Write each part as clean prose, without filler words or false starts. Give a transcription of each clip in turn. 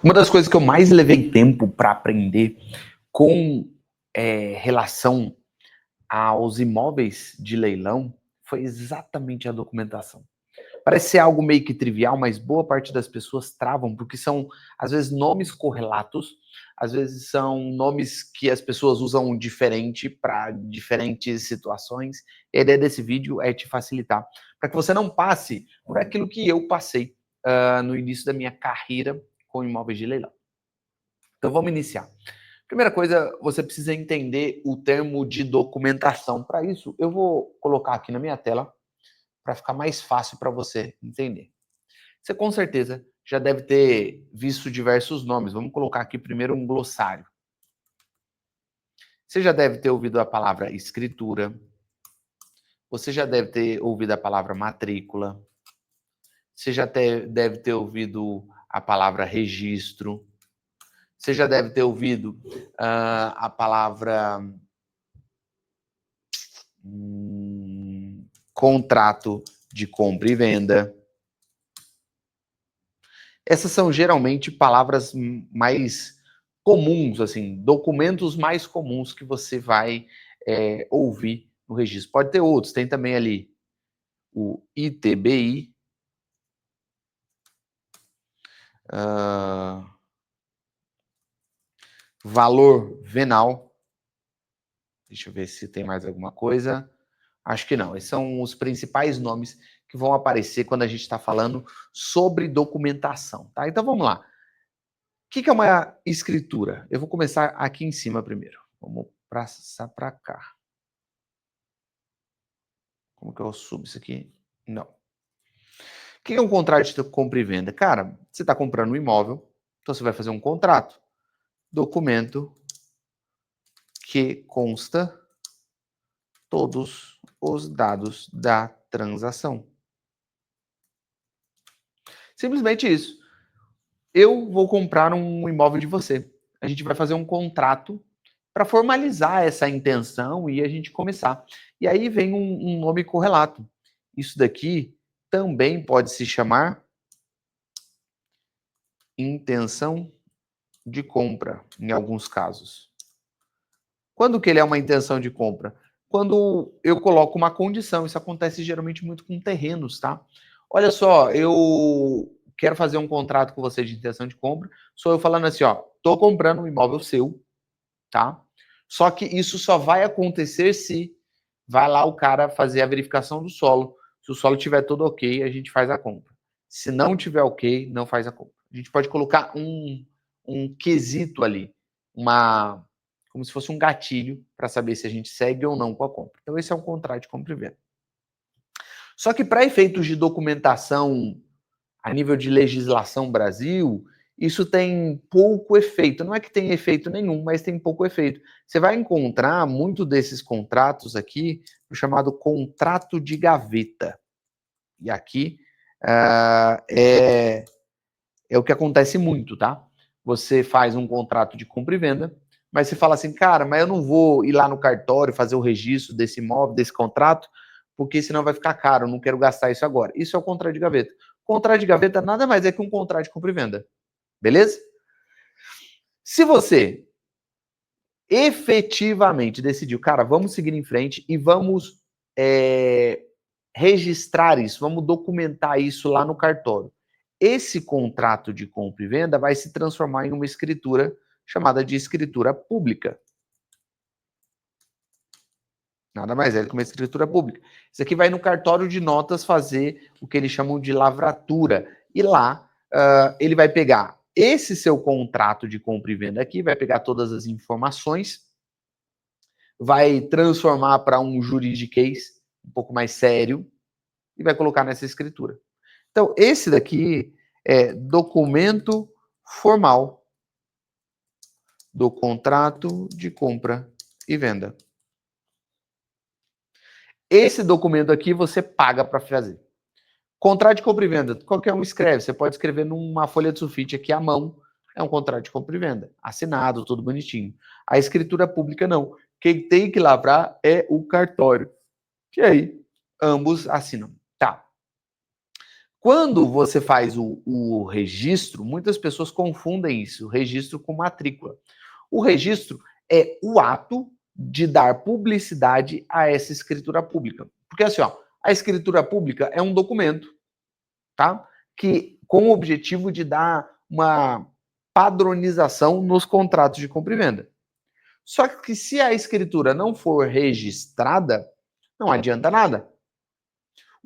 Uma das coisas que eu mais levei tempo para aprender com relação aos imóveis de leilão foi exatamente a documentação. Parece ser algo meio que trivial, mas boa parte das pessoas travam, porque são, às vezes, nomes correlatos, às vezes são nomes que as pessoas usam diferente para diferentes situações. A ideia desse vídeo é te facilitar, para que você não passe por aquilo que eu passei no início da minha carreira com imóveis de leilão. Então vamos iniciar. Primeira coisa, você precisa entender o termo de documentação. Para isso, eu vou colocar aqui na minha tela para ficar mais fácil para você entender. Você com certeza já deve ter visto diversos nomes. Vamos colocar aqui primeiro um glossário. Você já deve ter ouvido a palavra escritura. Você já deve ter ouvido a palavra matrícula. Você já deve ter ouvido a palavra registro. Você já deve ter ouvido a palavra contrato de compra e venda. Essas são geralmente palavras mais comuns, assim, documentos mais comuns que você vai ouvir no registro. Pode ter outros, tem também ali o ITBI, valor venal. Deixa eu ver se tem mais alguma coisa. Acho que não. Esses são os principais nomes que vão aparecer quando a gente está falando sobre documentação, tá? Então vamos lá. O que é uma escritura? Eu vou começar aqui em cima primeiro. Vamos passar para cá. Como que eu subo isso aqui? Não. O que é um contrato de compra e venda? Cara, você está comprando um imóvel, então você vai fazer um contrato. Documento que consta todos os dados da transação. Simplesmente isso. Eu vou comprar um imóvel de você. A gente vai fazer um contrato para formalizar essa intenção e a gente começar. E aí vem um nome correlato. Isso daqui também pode se chamar intenção de compra, em alguns casos. Quando que ele é uma intenção de compra? Quando eu coloco uma condição. Isso acontece geralmente muito com terrenos, tá? Olha só, eu quero fazer um contrato com você de intenção de compra. Sou eu falando assim, ó, tô comprando um imóvel seu, tá? Só que isso só vai acontecer se vai lá o cara fazer a verificação do solo. Se o solo tiver todo ok, a gente faz a compra. Se não tiver ok, não faz a compra. A gente pode colocar um quesito ali, como se fosse um gatilho para saber se a gente segue ou não com a compra. Então esse é um contrato de compra e venda. Só que para efeitos de documentação a nível de legislação Brasil, isso tem pouco efeito. Não é que tem efeito nenhum, mas tem pouco efeito. Você vai encontrar muito desses contratos aqui no chamado contrato de gaveta. E aqui é o que acontece muito, tá? Você faz um contrato de compra e venda, mas você fala assim, cara, mas eu não vou ir lá no cartório fazer o registro desse imóvel, desse contrato, porque senão vai ficar caro, eu não quero gastar isso agora. Isso é o contrato de gaveta. Contrato de gaveta nada mais é que um contrato de compra e venda. Beleza? Se você efetivamente decidiu, cara, vamos seguir em frente e vamos registrar isso, vamos documentar isso lá no cartório. Esse contrato de compra e venda vai se transformar em uma escritura chamada de escritura pública. Nada mais é do que uma escritura pública. Isso aqui vai no cartório de notas fazer o que eles chamam de lavratura. E lá ele vai pegar esse seu contrato de compra e venda aqui, vai pegar todas as informações, vai transformar para um juridiquês um pouco mais sério e vai colocar nessa escritura. Então, esse daqui é documento formal do contrato de compra e venda. Esse documento aqui você paga para fazer. Contrato de compra e venda, qualquer um escreve. Você pode escrever numa folha de sulfite aqui à mão. É um contrato de compra e venda. Assinado, tudo bonitinho. A escritura pública não. Quem tem que lavrar é o cartório. E aí, ambos assinam. Tá. Quando você faz o registro, muitas pessoas confundem isso, o registro com matrícula. O registro é o ato de dar publicidade a essa escritura pública. Porque assim, ó, a escritura pública é um documento, tá? Que com o objetivo de dar uma padronização nos contratos de compra e venda. Só que se a escritura não for registrada, não adianta nada.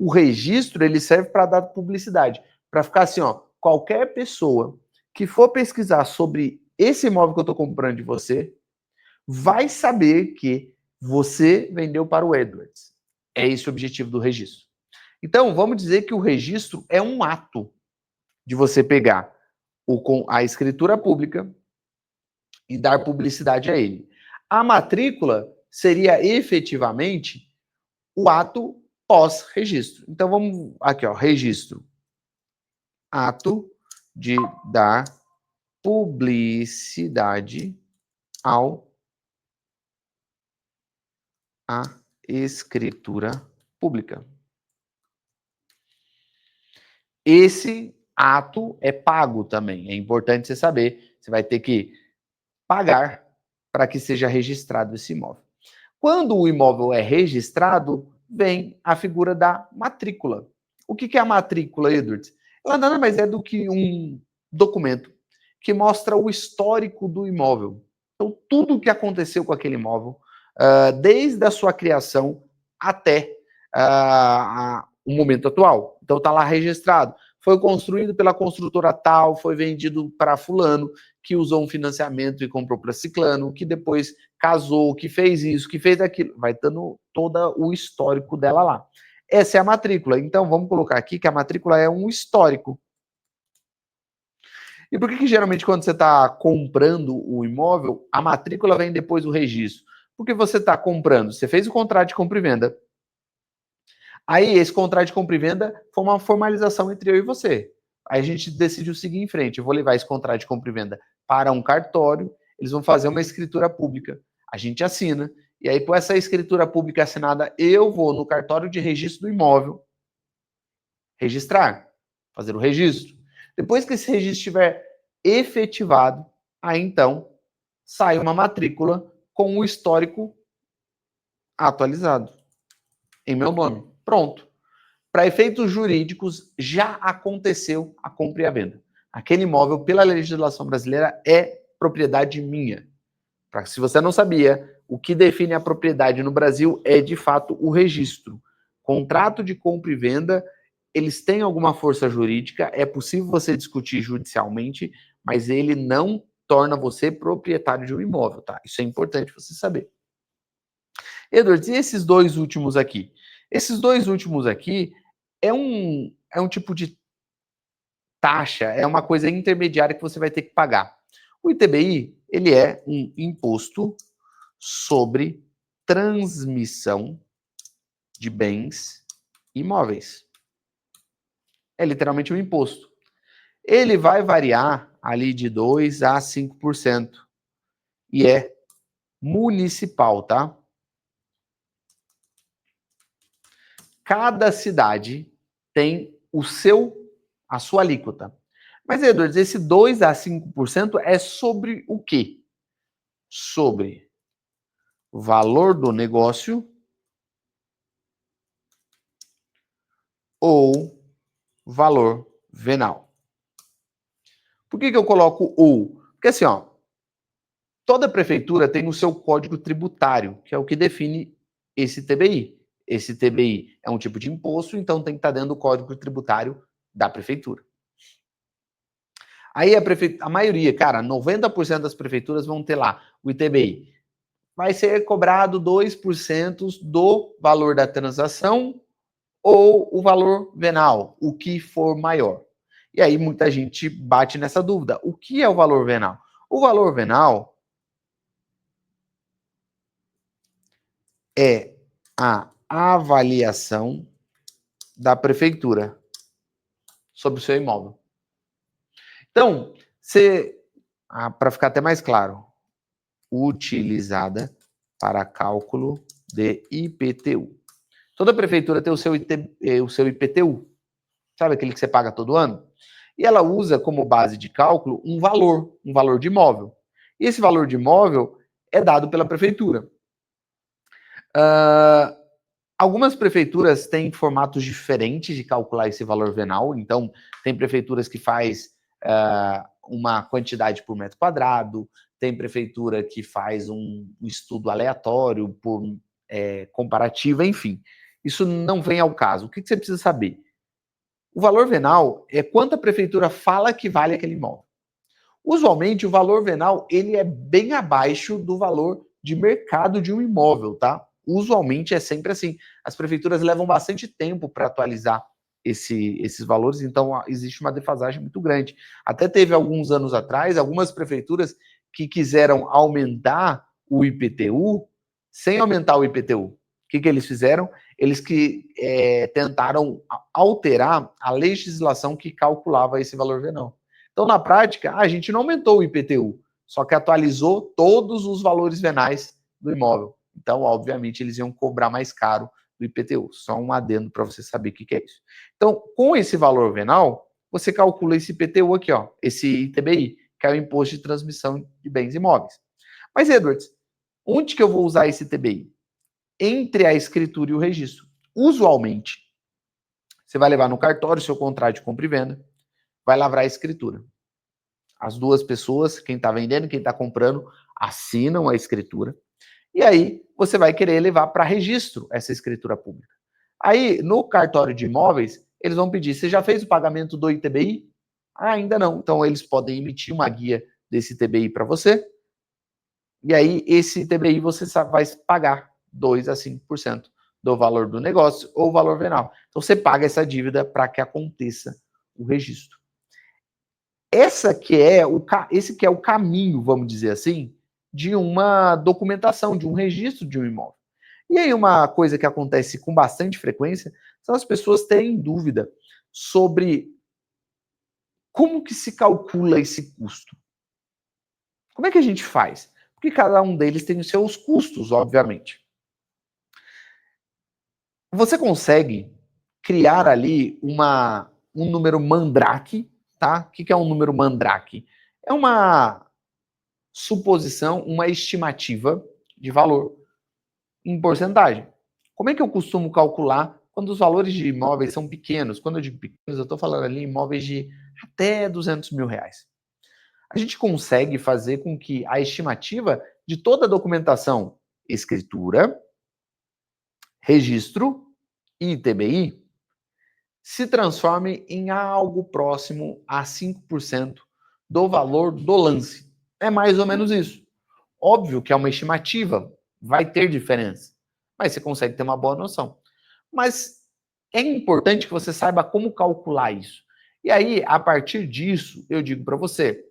O registro ele serve para dar publicidade, para ficar assim, ó, qualquer pessoa que for pesquisar sobre esse imóvel que eu estou comprando de você, vai saber que você vendeu para o Edwards. É esse o objetivo do registro. Então, vamos dizer que o registro é um ato de você pegar a escritura pública e dar publicidade a ele. A matrícula seria efetivamente o ato pós-registro. Então, vamos aqui, ó, registro. Ato de dar publicidade à escritura pública. Esse ato é pago também. É importante você saber. Você vai ter que pagar para que seja registrado esse imóvel. Quando o imóvel é registrado, vem a figura da matrícula. O que é a matrícula, Edwards? Ela nada mais é do que um documento que mostra o histórico do imóvel. Então, tudo o que aconteceu com aquele imóvel, desde a sua criação até o momento atual. Então, está lá registrado. Foi construído pela construtora tal, foi vendido para fulano, que usou um financiamento e comprou para ciclano, que depois casou, que fez isso, que fez aquilo. Vai dando todo o histórico dela lá. Essa é a matrícula. Então, vamos colocar aqui que a matrícula é um histórico. E por que geralmente quando você está comprando o imóvel, a matrícula vem depois do registro? Porque você está comprando, você fez o contrato de compra e venda. Aí esse contrato de compra e venda foi uma formalização entre eu e você. Aí a gente decidiu seguir em frente. Eu vou levar esse contrato de compra e venda para um cartório, eles vão fazer uma escritura pública. A gente assina, e aí, por essa escritura pública assinada, eu vou no cartório de registro do imóvel registrar, fazer o registro. Depois que esse registro estiver efetivado, aí então sai uma matrícula com o histórico atualizado em meu nome. Pronto. Para efeitos jurídicos, já aconteceu a compra e a venda. Aquele imóvel, pela legislação brasileira, é propriedade minha. Se você não sabia, o que define a propriedade no Brasil é, de fato, o registro. Contrato de compra e venda, eles têm alguma força jurídica, é possível você discutir judicialmente, mas ele não torna você proprietário de um imóvel, tá? Isso é importante você saber. Edwards, e esses dois últimos aqui? Esses dois últimos aqui é um tipo de taxa, é uma coisa intermediária que você vai ter que pagar. O ITBI, ele é um imposto sobre transmissão de bens imóveis. É literalmente um imposto. Ele vai variar ali de 2 a 5%. E é municipal, tá? Cada cidade tem a sua alíquota. Mas, Edwards, esse 2 a 5% é sobre o quê? Sobre o valor do negócio ou valor venal. Por que eu coloco ou? Porque assim, ó, toda prefeitura tem o seu código tributário, que é o que define esse TBI. Esse TBI é um tipo de imposto, então tem que estar dentro do código tributário da prefeitura. Aí a maioria, cara, 90% das prefeituras vão ter lá o ITBI. Vai ser cobrado 2% do valor da transação ou o valor venal, o que for maior. E aí muita gente bate nessa dúvida. O que é o valor venal? O valor venal é a avaliação da prefeitura sobre o seu imóvel. Então, para ficar até mais claro, utilizada para cálculo de IPTU. Toda prefeitura tem o seu IPTU. sabe aquele que você paga todo ano? E ela usa como base de cálculo um valor de imóvel. E esse valor de imóvel é dado pela prefeitura. Algumas prefeituras têm formatos diferentes de calcular esse valor venal, então tem prefeituras que faz uma quantidade por metro quadrado, tem prefeitura que faz um estudo aleatório por comparativa, enfim. Isso não vem ao caso. O que você precisa saber? O valor venal é quanto a prefeitura fala que vale aquele imóvel. Usualmente, o valor venal ele é bem abaixo do valor de mercado de um imóvel, tá? Usualmente é sempre assim. As prefeituras levam bastante tempo para atualizar esses valores, então existe uma defasagem muito grande. Até teve alguns anos atrás, algumas prefeituras que quiseram aumentar o IPTU sem aumentar o IPTU. O que eles fizeram? Eles tentaram alterar a legislação que calculava esse valor venal. Então, na prática, a gente não aumentou o IPTU, só que atualizou todos os valores venais do imóvel. Então, obviamente, eles iam cobrar mais caro do IPTU. Só um adendo para você saber o que é isso. Então, com esse valor venal, você calcula esse IPTU aqui, ó, esse ITBI, que é o Imposto de Transmissão de Bens Imóveis. Mas, Edwards, onde que eu vou usar esse ITBI? Entre a escritura e o registro. Usualmente, você vai levar no cartório o seu contrato de compra e venda, vai lavrar a escritura. As duas pessoas, quem está vendendo e quem está comprando, assinam a escritura. E aí você vai querer levar para registro essa escritura pública. Aí, no cartório de imóveis, eles vão pedir: você já fez o pagamento do ITBI? Ah, ainda não. Então, eles podem emitir uma guia desse ITBI para você. E aí, esse ITBI você vai pagar 2 a 5% do valor do negócio ou valor venal. Então, você paga essa dívida para que aconteça o registro. Esse que é o caminho, vamos dizer assim, de uma documentação, de um registro de um imóvel. E aí uma coisa que acontece com bastante frequência são as pessoas terem dúvida sobre como que se calcula esse custo. Como é que a gente faz? Porque cada um deles tem os seus custos, obviamente. Você consegue criar ali um número mandrake, tá? O que é um número mandrake? É uma suposição, uma estimativa de valor em porcentagem. Como é que eu costumo calcular quando os valores de imóveis são pequenos? Quando eu digo pequenos, eu estou falando ali imóveis de até 200 mil reais. A gente consegue fazer com que a estimativa de toda a documentação, escritura, registro e ITBI, se transforme em algo próximo a 5% do valor do lance. É mais ou menos isso. Óbvio que é uma estimativa, vai ter diferença, mas você consegue ter uma boa noção. Mas é importante que você saiba como calcular isso. E aí, a partir disso, eu digo para você,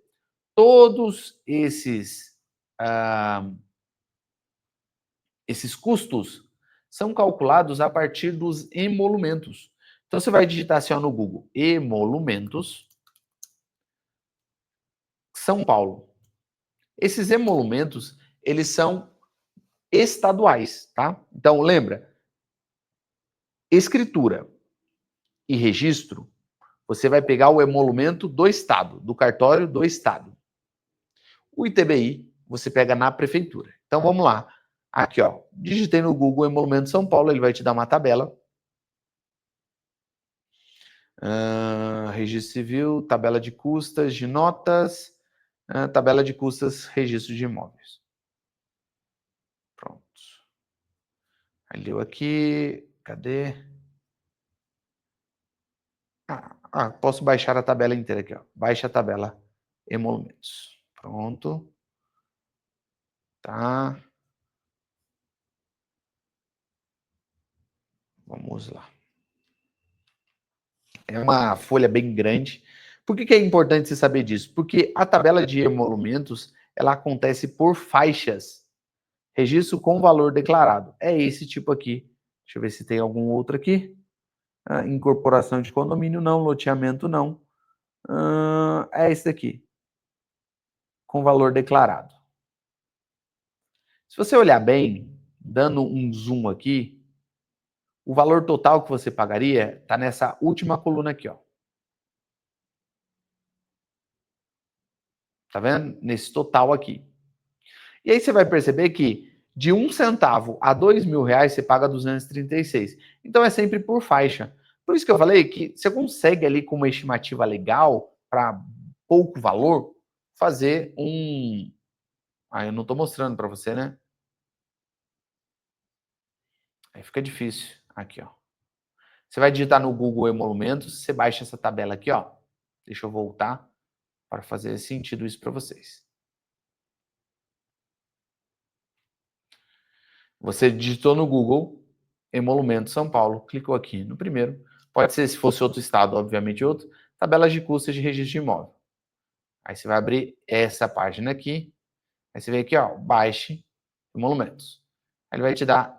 todos esses custos são calculados a partir dos emolumentos. Então, você vai digitar assim ó, no Google, emolumentos, São Paulo. Esses emolumentos, eles são estaduais, tá? Então, lembra, escritura e registro, você vai pegar o emolumento do estado, do cartório do estado. O ITBI, você pega na prefeitura. Então, vamos lá. Aqui, ó, digitei no Google emolumento São Paulo, ele vai te dar uma tabela. Registro civil, tabela de custas, de notas, tabela de custas, registro de imóveis. Pronto. Aí deu aqui, cadê? Posso baixar a tabela inteira aqui, ó. Baixa a tabela emolumentos. Pronto. Tá. Vamos lá. É uma folha bem grande. Por que é importante você saber disso? Porque a tabela de emolumentos, ela acontece por faixas. Registro com valor declarado. É esse tipo aqui. Deixa eu ver se tem algum outro aqui. Incorporação de condomínio, não. Loteamento, não. É esse aqui. Com valor declarado. Se você olhar bem, dando um zoom aqui, o valor total que você pagaria está nessa última coluna aqui, ó. Tá vendo? Nesse total aqui. E aí você vai perceber que de 1 centavo a R$ 2.000 você paga 236. Então é sempre por faixa. Por isso que eu falei que você consegue ali com uma estimativa legal para pouco valor fazer um... eu não estou mostrando para você, né? Aí fica difícil. Aqui, ó. Você vai digitar no Google Emolumentos, você baixa essa tabela aqui, ó. Deixa eu voltar para fazer sentido isso para vocês. Você digitou no Google Emolumento São Paulo, clicou aqui no primeiro. Pode ser, se fosse outro estado, obviamente outro. Tabelas de custas de registro de imóvel. Aí você vai abrir essa página aqui. Aí você vem aqui, ó, baixe emolumentos. Aí ele vai te dar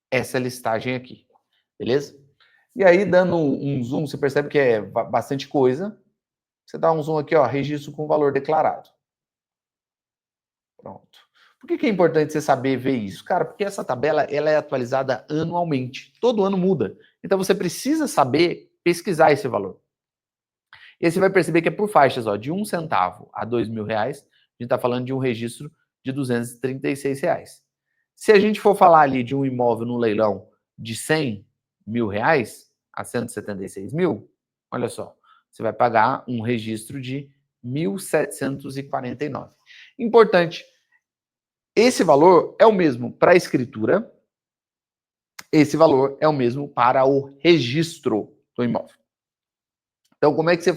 essa listagem aqui, beleza? E aí, dando um zoom, você percebe que é bastante coisa. Você dá um zoom aqui, ó, registro com valor declarado. Pronto. Por que é importante você saber ver isso? Cara, porque essa tabela ela é atualizada anualmente. Todo ano muda. Então você precisa saber pesquisar esse valor. E aí você vai perceber que é por faixas, ó, de 1 centavo a R$ 2.000. A gente está falando de um registro de R$ 236. Se a gente for falar ali de um imóvel no leilão de R$ 100.000 a 176 mil, olha só, você vai pagar um registro de 1.749. Importante, esse valor é o mesmo para a escritura, esse valor é o mesmo para o registro do imóvel. Então, como é que você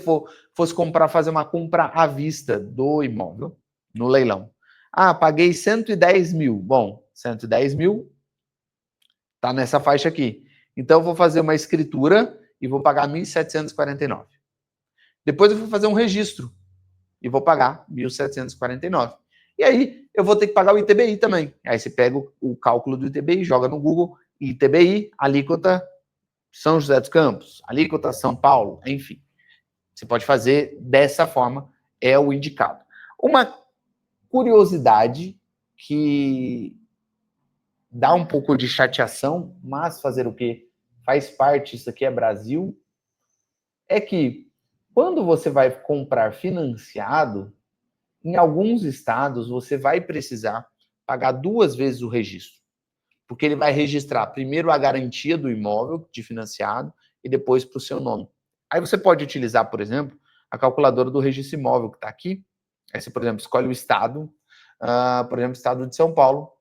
fosse comprar, fazer uma compra à vista do imóvel no leilão? Ah, paguei 110 mil. Bom, 110 mil está nessa faixa aqui. Então, eu vou fazer uma escritura e vou pagar 1.749. Depois eu vou fazer um registro e vou pagar 1.749. E aí eu vou ter que pagar o ITBI também. Aí você pega o cálculo do ITBI, joga no Google, ITBI, alíquota São José dos Campos, alíquota São Paulo, enfim. Você pode fazer dessa forma, é o indicado. Uma curiosidade que dá um pouco de chateação, mas fazer o quê? Faz parte, isso aqui é Brasil, é que quando você vai comprar financiado, em alguns estados, você vai precisar pagar 2 vezes o registro, porque ele vai registrar primeiro a garantia do imóvel de financiado e depois para o seu nome. Aí você pode utilizar, por exemplo, a calculadora do registro imóvel que está aqui. Aí você, por exemplo, escolhe o estado, por exemplo, o estado de São Paulo.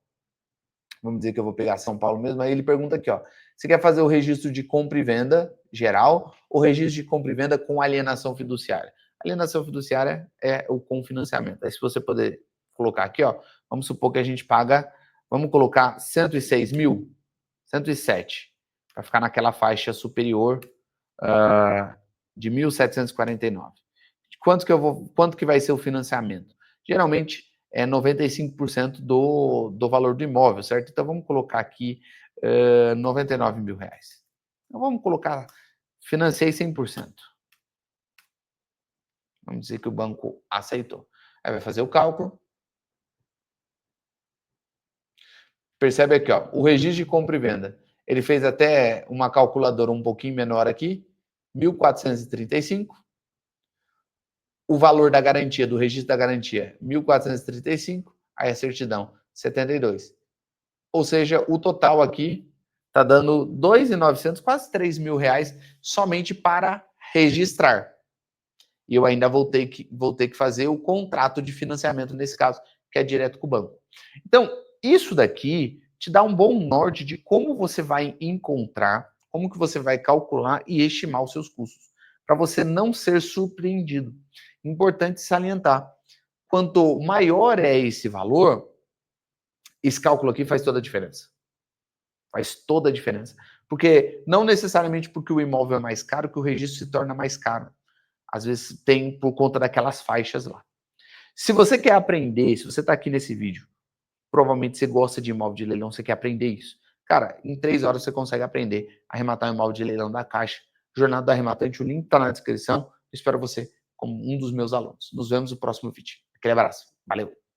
Vamos dizer que eu vou pegar São Paulo mesmo. Aí ele pergunta aqui, ó, você quer fazer o registro de compra e venda geral ou registro de compra e venda com alienação fiduciária? Alienação fiduciária é o com financiamento. Aí se você puder colocar aqui, ó, vamos supor que a gente paga, vamos colocar 106 mil, 107, para ficar naquela faixa superior de 1.749. Quanto que vai ser o financiamento? Geralmente é 95% do valor do imóvel, certo? Então vamos colocar aqui R$ 99 mil. Então vamos colocar, financiei 100%. Vamos dizer que o banco aceitou. Aí vai fazer o cálculo. Percebe aqui, ó, o registro de compra e venda. Ele fez até uma calculadora um pouquinho menor aqui, 1.435. O valor da garantia, do registro da garantia, 1.435. Aí a certidão, 72. Ou seja, o total aqui está dando 2.900, quase 3 mil reais somente para registrar. E eu ainda vou ter que fazer o contrato de financiamento nesse caso, que é direto com o banco. Então, isso daqui te dá um bom norte de como você vai encontrar, como que você vai calcular e estimar os seus custos, para você não ser surpreendido. Importante salientar, quanto maior é esse valor, esse cálculo aqui faz toda a diferença. Faz toda a diferença. Porque não necessariamente porque o imóvel é mais caro que o registro se torna mais caro. Às vezes tem por conta daquelas faixas lá. Se você quer aprender, se você está aqui nesse vídeo, provavelmente você gosta de imóvel de leilão, você quer aprender isso. Cara, em 3 horas você consegue aprender a arrematar um imóvel de leilão da Caixa. Jornada do Arrematante, o link está na descrição. Eu espero você como um dos meus alunos. Nos vemos no próximo vídeo. Aquele abraço. Valeu!